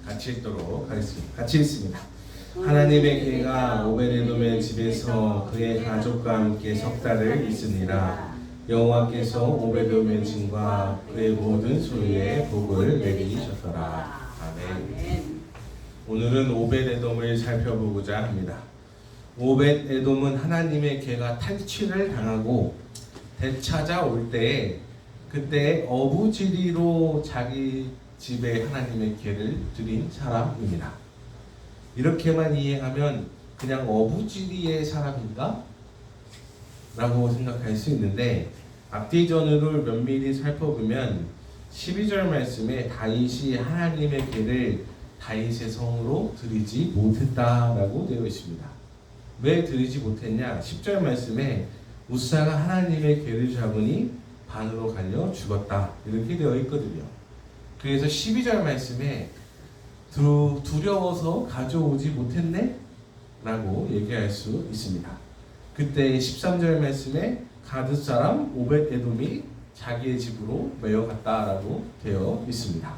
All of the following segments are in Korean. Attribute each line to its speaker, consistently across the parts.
Speaker 1: 같이 읽도록 하겠습니다. 같이 읽습니다. 하나님의 개가 오베데돔의 집에서 그의 가족과 함께 석 달을 있으니라. 여호와께서 오베데돔의 집과 그의 모든 소유에 복을 내리셨더라. 아멘. 오늘은 오벳에돔을 살펴보고자 합니다. 오벳에돔은 하나님의 개가 탈취를 당하고 되찾아올 때에 그때 어부지리로 자기 집에 하나님의 개를 드린 사람입니다. 이렇게만 이해하면 그냥 어부지리의 사람인가? 라고 생각할 수 있는데 앞뒤 전후를 면밀히 살펴보면 12절 말씀에 다윗이 하나님의 개를 다윗의 성으로 드리지 못했다라고 되어 있습니다. 왜 드리지 못했냐? 10절 말씀에 우사가 하나님의 개를 잡으니 반으로 갈려 죽었다 이렇게 되어 있거든요. 그래서 12절 말씀에 두려워서 가져오지 못했네? 라고 얘기할 수 있습니다. 그때 13절 말씀에 가드 사람 오벳에돔이 자기의 집으로 메어갔다라고 되어 있습니다.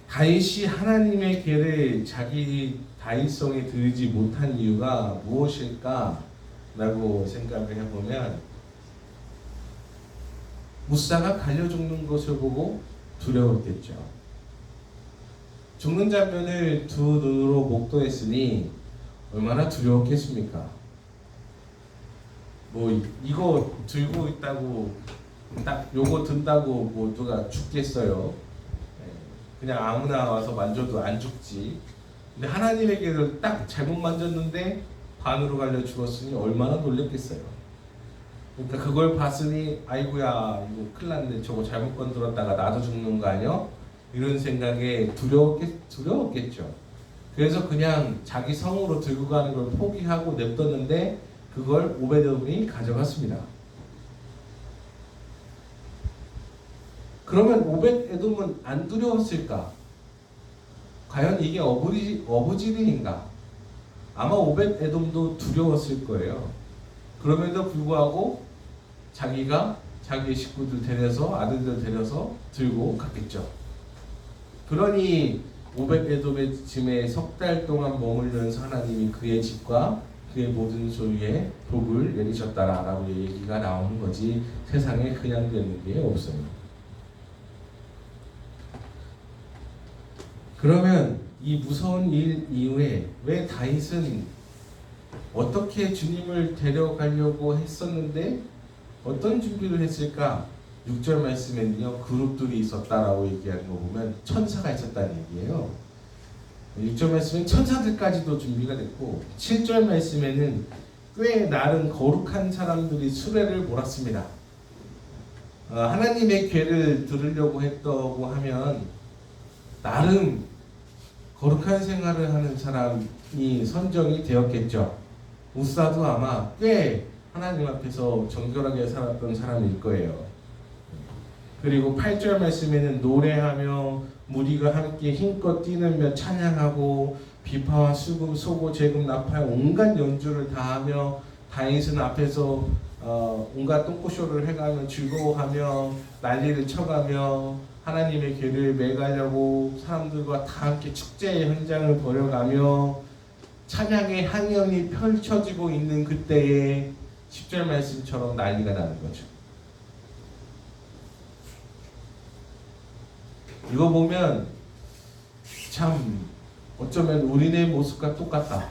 Speaker 1: 다윗이 하나님의 개를 자기 다윗성에 드리지 못한 이유가 무엇일까? 라고 생각을 해보면 무사가 갈려 죽는 것을 보고 두려웠겠죠. 죽는 장면을 두 눈으로 목도했으니 얼마나 두려웠겠습니까? 뭐 이거 들고 있다고 딱 요거 든다고 뭐 누가 죽겠어요? 그냥 아무나 와서 만져도 안 죽지. 근데 하나님의 개를 딱 잘못 만졌는데 반으로 갈려 죽었으니 얼마나 놀랬겠어요. 그러니까 그걸 봤으니 아이고야 이거 큰일 났네, 저거 잘못 건드렸다가 나도 죽는 거 아니야? 이런 생각에 두려웠겠죠. 그래서 그냥 자기 성으로 들고 가는 걸 포기하고 냅뒀는데 그걸 오베돔이 가져갔습니다. 그러면 오벳에돔은 안 두려웠을까? 과연 이게 어부지리인가? 아마 오벳에돔도 두려웠을 거예요. 그럼에도 불구하고 자기가 자기의 식구들 데려서 아들들 데려서 들고 갔겠죠. 그러니 오벳에돔의 집에 석 달 동안 머물면서 하나님이 그의 집과 그의 모든 소유에 복을 내리셨다라고 얘기가 나오는 거지 세상에 그냥 되는 게 없어요. 그러면 이 무서운 일 이후에 왜 다윗은 어떻게 주님을 데려가려고 했었는데 어떤 준비를 했을까? 6절 말씀에는요 그룹들이 있었다라고 얘기하는 거 보면 천사가 있었다는 얘기예요. 6절 말씀엔 천사들까지도 준비가 됐고 7절 말씀에는 꽤 나름 거룩한 사람들이 수레를 몰았습니다. 하나님의 괴를 들으려고 했다고 하면 나름 거룩한 생활을 하는 사람이 선정이 되었겠죠. 우사도 아마 꽤 하나님 앞에서 정결하게 살았던 사람일 거예요. 그리고 8절 말씀에는 노래하며 무리가 함께 힘껏 뛰느며 찬양하고 비파와 수금, 소고, 제금, 나팔 온갖 연주를 다하며 다윗은 앞에서 온갖 똥꼬쇼를 해가며 즐거워하며 난리를 쳐가며 하나님의 괴를 매가려고 사람들과 다 함께 축제의 현장을 벌여가며 찬양의 향연이 펼쳐지고 있는 그때에 10절 말씀처럼 난리가 나는 거죠. 이거 보면 참 어쩌면 우리네 모습과 똑같다.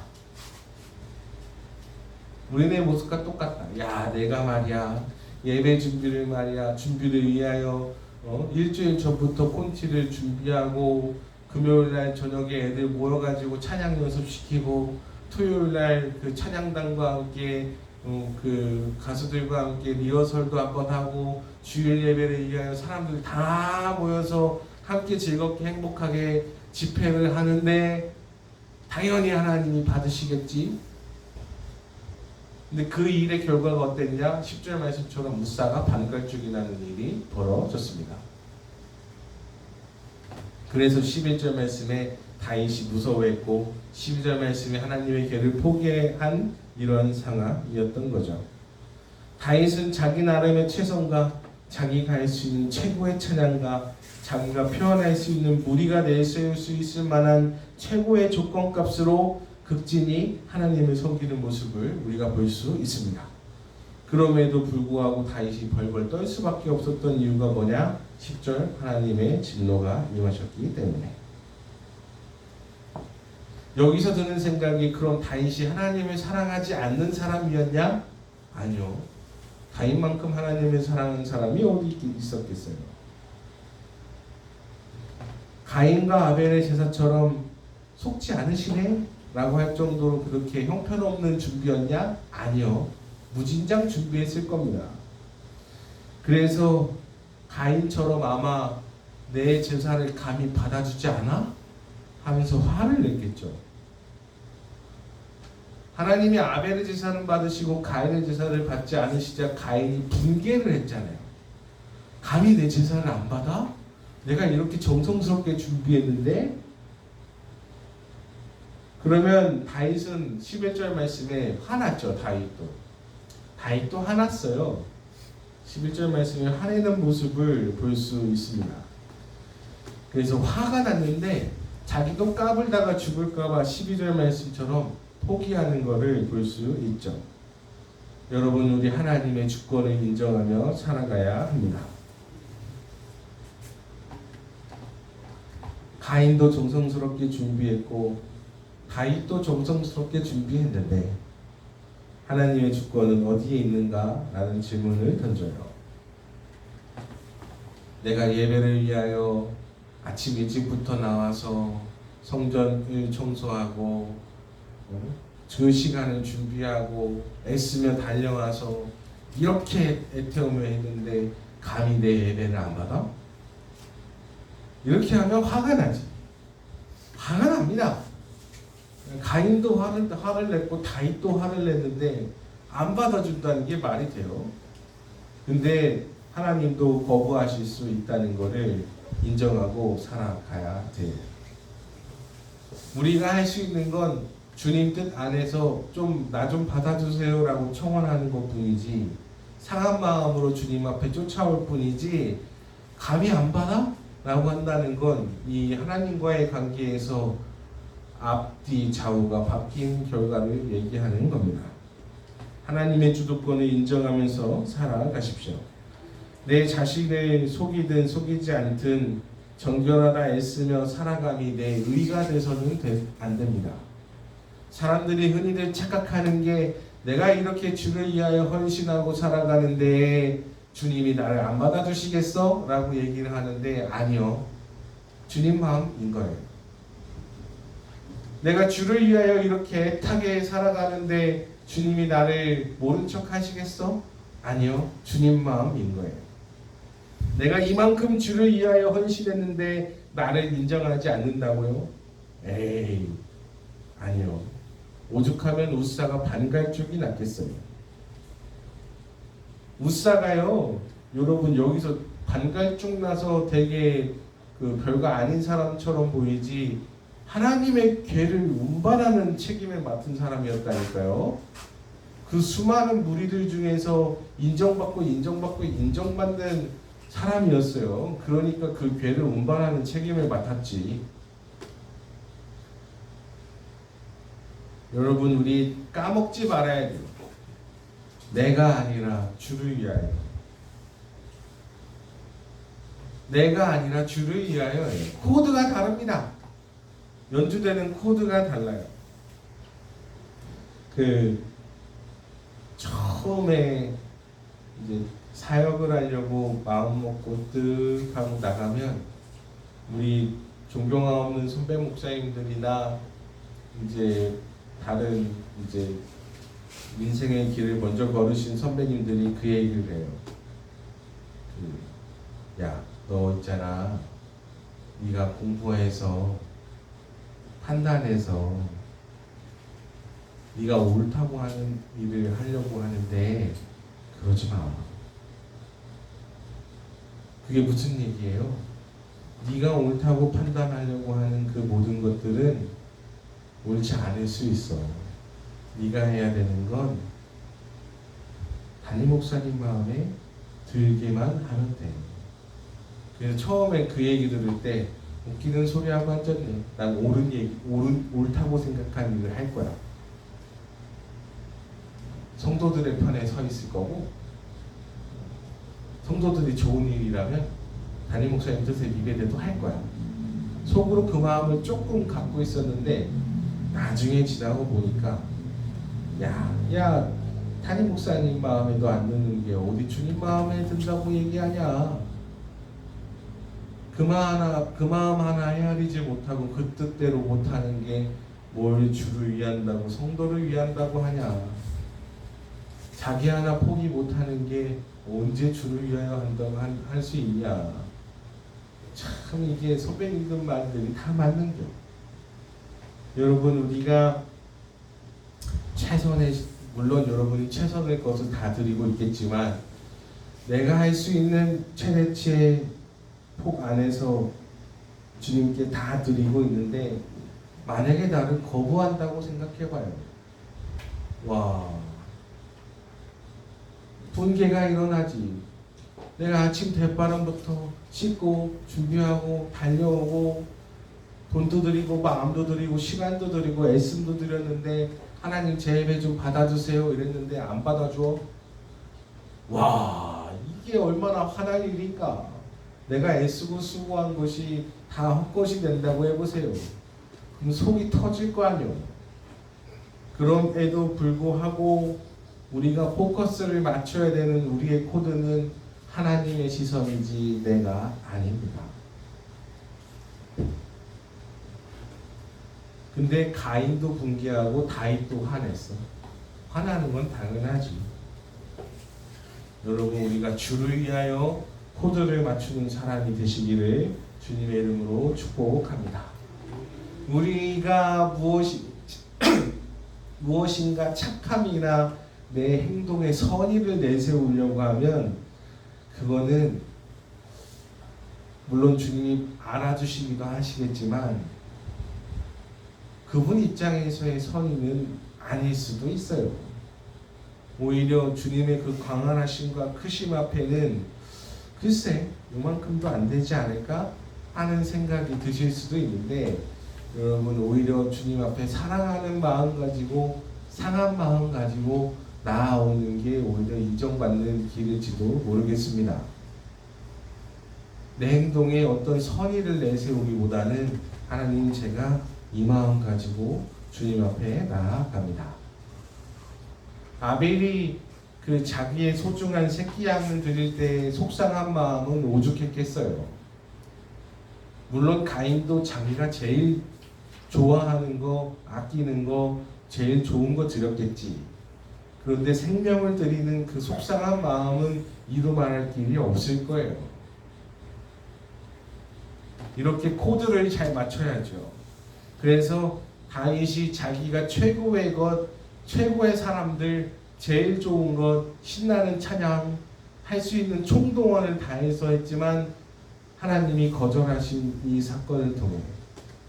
Speaker 1: 우리네 모습과 똑같다. 야, 내가 말이야 예배 준비를 위하여 일주일 전부터 콘티를 준비하고 금요일날 저녁에 애들 모여가지고 찬양 연습시키고 토요일날 그 찬양단과 함께 그 가수들과 함께 리허설도 한번 하고 주일 예배를 위하여 사람들 다 모여서 함께 즐겁게 행복하게 집회를 하는데 당연히 하나님이 받으시겠지. 근데 그 일의 결과가 어땠냐? 10절 말씀처럼 무사가 반갈죽이 나는 일이 벌어졌습니다. 그래서 11절 말씀에 다윗이 무서워했고 12절 말씀에 하나님의 계를 포기한 이런 상황이었던 거죠. 다윗은 자기 나름의 최선과 자기가 할 수 있는 최고의 찬양과 자기가 표현할 수 있는 무리가 내세울 수 있을 만한 최고의 조건값으로 극진히 하나님을 섬기는 모습을 우리가 볼 수 있습니다. 그럼에도 불구하고 다윗이 벌벌 떨 수밖에 없었던 이유가 뭐냐? 10절 하나님의 진노가 임하셨기 때문에. 여기서 드는 생각이 그럼 다윗이 하나님을 사랑하지 않는 사람이었냐? 아니요. 다윗만큼 하나님을 사랑하는 사람이 어디 있었겠어요? 가인과 아벨의 제사처럼 속지 않으시네? 라고 할 정도로 그렇게 형편없는 준비였냐? 아니요. 무진장 준비했을 겁니다. 그래서 가인처럼 아마 내 제사를 감히 받아주지 않아? 하면서 화를 냈겠죠. 하나님이 아벨의 제사는 받으시고 가인의 제사를 받지 않으시자 가인이 분개를 했잖아요. 감히 내 제사를 안 받아? 내가 이렇게 정성스럽게 준비했는데? 그러면 다윗은 11절 말씀에 화났죠. 다윗도 화났어요. 11절 말씀에 화내는 모습을 볼 수 있습니다. 그래서 화가 났는데 자기도 까불다가 죽을까봐 12절 말씀처럼 포기하는 것을 볼 수 있죠. 여러분, 우리 하나님의 주권을 인정하며 살아가야 합니다. 가인도 정성스럽게 준비했고 다윗도 정성스럽게 준비했는데 하나님의 주권은 어디에 있는가? 라는 질문을 던져요. 내가 예배를 위하여 아침 일찍부터 나와서 성전을 청소하고 그 시간을 준비하고 애쓰며 달려와서 이렇게 애태우며 했는데 감히 내 예배를 안 받아? 이렇게 하면 화가 나지. 화가 납니다. 가인도 화를 냈고 다윗도 화를 냈는데 안 받아준다는 게 말이 돼요. 근데 하나님도 거부하실 수 있다는 것을 인정하고 살아가야 돼요. 우리가 할 수 있는 건 주님 뜻 안에서 나 좀 받아주세요 라고 청원하는 것 뿐이지, 상한 마음으로 주님 앞에 쫓아올 뿐이지, 감히 안 받아? 라고 한다는 건 이 하나님과의 관계에서 앞뒤 좌우가 바뀐 결과를 얘기하는 겁니다. 하나님의 주도권을 인정하면서 살아가십시오. 내 자신을 속이든 속이지 않든 정결하다 애쓰며 살아감이 내 의가 돼서는 안 됩니다. 사람들이 흔히들 착각하는 게 내가 이렇게 주를 위하여 헌신하고 살아가는데 주님이 나를 안 받아주시겠어? 라고 얘기를 하는데 아니요. 주님 마음인 거예요. 내가 주를 위하여 이렇게 애타게 살아가는데 주님이 나를 모른 척 하시겠어? 아니요. 주님 마음인 거예요. 내가 이만큼 주를 위하여 헌신했는데 나를 인정하지 않는다고요? 에이, 아니요. 오죽하면 웃사가 반갈죽이 낫겠어요. 웃사가요, 여러분 여기서 반갈죽 나서 되게 별거 아닌 사람처럼 보이지 하나님의 괴를 운반하는 책임을 맡은 사람이었다니까요. 그 수많은 무리들 중에서 인정받는 사람이었어요. 그러니까 그 괴를 운반하는 책임을 맡았지. 여러분, 우리 까먹지 말아야 돼요. 내가 아니라 주를 위하여. 내가 아니라 주를 위하여예요. 코드가 다릅니다. 연주되는 코드가 달라요. 처음에 이제 사역을 하려고 마음 먹고 뜩 하고 나가면 우리 존경함 없는 선배 목사님들이나 이제 다른 이제 인생의 길을 먼저 걸으신 선배님들이 그 얘기를 해요. 야, 너 있잖아. 네가 공부해서 판단해서 네가 옳다고 하는 일을 하려고 하는데 그러지 마. 그게 무슨 얘기예요? 네가 옳다고 판단하려고 하는 그 모든 것들은 옳지 않을 수 있어. 네가 해야 되는 건 담임 목사님 마음에 들게만 하면 돼. 그래서 처음에 그 얘기 들을 때 웃기는 소리하고 앉았네. 난 옳다고 생각하는 일을 할 거야. 성도들의 편에 서 있을 거고, 성도들이 좋은 일이라면 담임 목사님 뜻에 입에대도 할 거야. 속으로 그 마음을 조금 갖고 있었는데 나중에 지나고 보니까 야 담임 목사님 마음에도 안 드는 게 어디 주님 마음에 든다고 얘기하냐. 그 마음 하나 헤아리지 못하고 그 뜻대로 못하는 게 뭘 주를 위한다고 성도를 위한다고 하냐. 자기 하나 포기 못하는 게 언제 주를 위하여 한다고 할 수 있냐. 참 이게 선배님들 말들이 다 맞는 겨. 여러분 우리가 물론 여러분이 최선의 것을 다 드리고 있겠지만 내가 할 수 있는 최대치의 폭 안에서 주님께 다 드리고 있는데 만약에 나를 거부한다고 생각해봐요. 와, 분개가 일어나지. 내가 아침 대바람부터 씻고 준비하고 달려오고 돈도 드리고 마음도 드리고 시간도 드리고 애씀도 드렸는데 하나님 제 예배 좀 받아주세요 이랬는데 안 받아줘. 와, 이게 얼마나 화날 일일까. 내가 애쓰고 수고한 것이 다 헛것이 된다고 해보세요. 그럼 속이 터질 거 아니에요. 그럼에도 불구하고 우리가 포커스를 맞춰야 되는 우리의 코드는 하나님의 시선이지 내가 아닙니다. 근데 가인도 분개하고 다윗도 화냈어. 화나는 건 당연하지. 여러분 우리가 주를 위하여 코드를 맞추는 사람이 되시기를 주님의 이름으로 축복합니다. 우리가 무엇인가 착함이나 내 행동에 선의를 내세우려고 하면 그거는 물론 주님이 알아주시기도 하시겠지만 그분 입장에서의 선의는 아닐 수도 있어요. 오히려 주님의 그 광활하심과 크심 앞에는 글쎄 요만큼도 안 되지 않을까 하는 생각이 드실 수도 있는데 여러분 오히려 주님 앞에 사랑하는 마음 가지고 상한 마음 가지고 나아오는 게 오히려 인정받는 길일지도 모르겠습니다. 내 행동에 어떤 선의를 내세우기보다는 하나님 제가 이 마음 가지고 주님 앞에 나아갑니다. 아벨이 그 자기의 소중한 새끼 양을 드릴 때 속상한 마음은 오죽했겠어요. 물론 가인도 자기가 제일 좋아하는 거, 아끼는 거, 제일 좋은 거 드렸겠지. 그런데 생명을 드리는 그 속상한 마음은 이루 말할 길이 없을 거예요. 이렇게 코드를 잘 맞춰야죠. 그래서 다윗이 자기가 최고의 것, 최고의 사람들, 제일 좋은 것, 신나는 찬양, 할 수 있는 총동원을 다해서 했지만 하나님이 거절하신 이 사건을 통해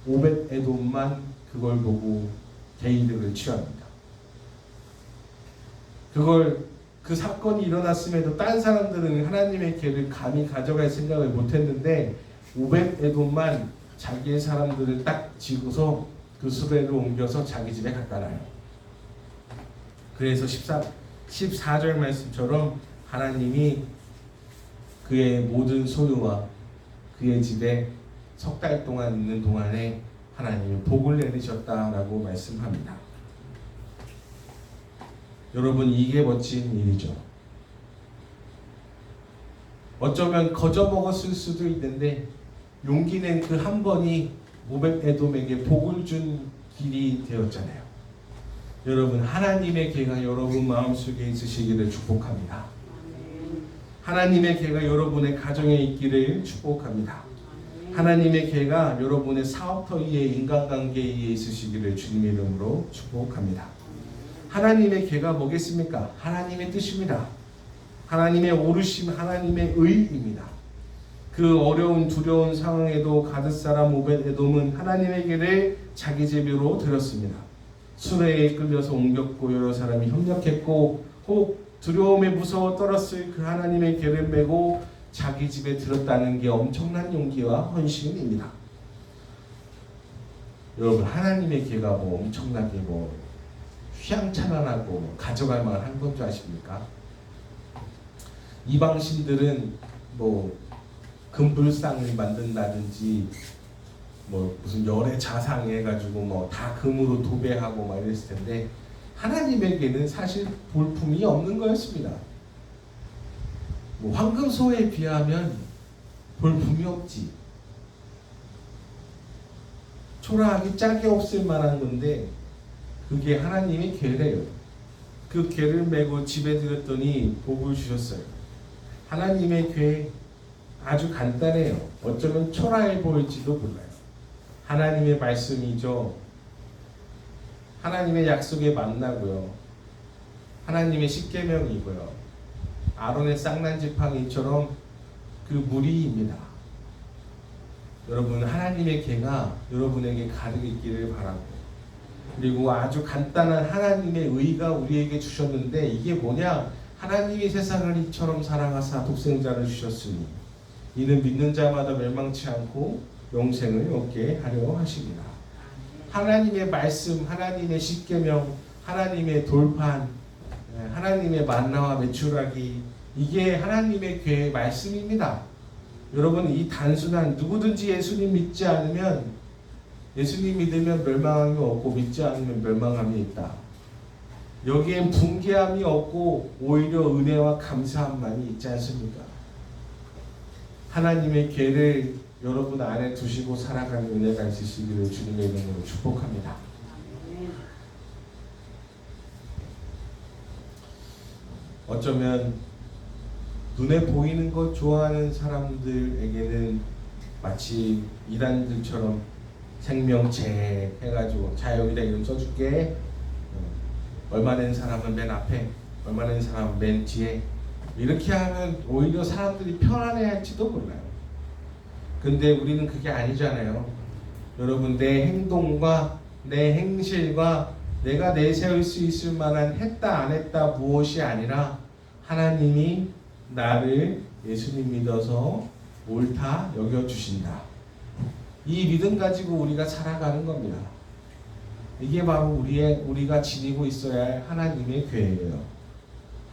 Speaker 1: 오벳 에돔만 그걸 보고 개이득을 취합니다. 그 사건이 일어났음에도 딴 사람들은 하나님의 계를 감히 가져갈 생각을 못했는데 오벳 에돔만 자기의 사람들을 딱 지고서 그 수레를 옮겨서 자기 집에 갖다 놔요. 그래서 14절 말씀처럼 하나님이 그의 모든 소유와 그의 집에 석 달 동안 있는 동안에 하나님이 복을 내리셨다라고 말씀합니다. 여러분 이게 멋진 일이죠. 어쩌면 거저먹었을 수도 있는데 용기 낸 그 한 번이 오벳 에돔에게 복을 준 길이 되었잖아요. 여러분 하나님의 계가 여러분 마음속에 있으시기를 축복합니다. 하나님의 계가 여러분의 가정에 있기를 축복합니다. 하나님의 계가 여러분의 사업터 위에 인간관계에 있으시기를 주님의 이름으로 축복합니다. 하나님의 계가 뭐겠습니까? 하나님의 뜻입니다. 하나님의 오르심, 하나님의 의입니다. 그 어려운 두려운 상황에도 가드사람 오벳 에돔은 하나님의 계를 자기 제비로 드렸습니다. 수레에 끌려서 옮겼고 여러 사람이 협력했고 혹 두려움에 무서워 떨었을 그 하나님의 계를 메고 자기 집에 들었다는 게 엄청난 용기와 헌신입니다. 여러분, 하나님의 개가 뭐 엄청나게 뭐 휘황찬란하고 뭐 가져갈 만한 건 줄 아십니까? 이방신들은 뭐 금불상을 만든다든지 뭐 무슨 열애 자상 해가지고 뭐 다 금으로 도배하고 막 이랬을 텐데, 하나님에게는 사실 볼품이 없는 거였습니다. 뭐 황금소에 비하면 볼품이 없지. 초라하기 짝이 없을 만한 건데 그게 하나님의 궤래요. 그 궤를 메고 집에 들였더니 복을 주셨어요. 하나님의 궤 아주 간단해요. 어쩌면 초라해 보일지도 몰라요. 하나님의 말씀이죠. 하나님의 약속에 만나고요. 하나님의 십계명이고요. 아론의 쌍난지팡이처럼 그 무리입니다. 여러분, 하나님의 궤가 여러분에게 가득 있기를 바라고, 그리고 아주 간단한 하나님의 의가 우리에게 주셨는데, 이게 뭐냐? 하나님이 세상을 이처럼 사랑하사 독생자를 주셨으니 이는 믿는 자마다 멸망치 않고 영생을 얻게 하려 하십니다. 하나님의 말씀, 하나님의 십계명, 하나님의 돌판, 하나님의 만나와 메추라기, 이게 하나님의 궤의 말씀입니다. 여러분, 이 단순한, 누구든지 예수님 믿지 않으면, 예수님 믿으면 멸망함이 없고 믿지 않으면 멸망함이 있다. 여기엔 붕괴함이 없고 오히려 은혜와 감사함만이 있지 않습니까? 하나님의 궤를 여러분 안에 두시고 살아가는 은혜가 있으시기를 주님의 이름으로 축복합니다. 어쩌면 눈에 보이는 것 좋아하는 사람들에게는 마치 이단들처럼 생명체 해가지고 자 여기다 이름 써줄게, 얼마 낸 사람은 맨 앞에, 얼마 낸 사람은 맨 뒤에, 이렇게 하면 오히려 사람들이 편안해할지도 몰라요. 근데 우리는 그게 아니잖아요. 여러분, 내 행동과 내 행실과 내가 내세울 수 있을 만한 했다 안 했다 무엇이 아니라 하나님이 나를 예수님 믿어서 옳다 여겨주신다. 이 믿음 가지고 우리가 살아가는 겁니다. 이게 바로 우리가 지니고 있어야 할 하나님의 궤예요.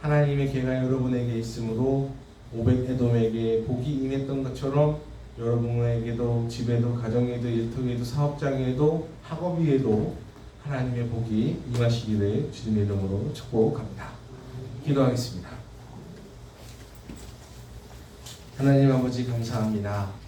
Speaker 1: 하나님의 궤가 여러분에게 있으므로 오벳에돔에게 복이 임했던 것처럼 여러분에게도 집에도 가정에도 일터에도 사업장에도 학업위에도 하나님의 복이 임하시기를 주님의 이름으로 축복합니다. 기도하겠습니다. 하나님 아버지, 감사합니다.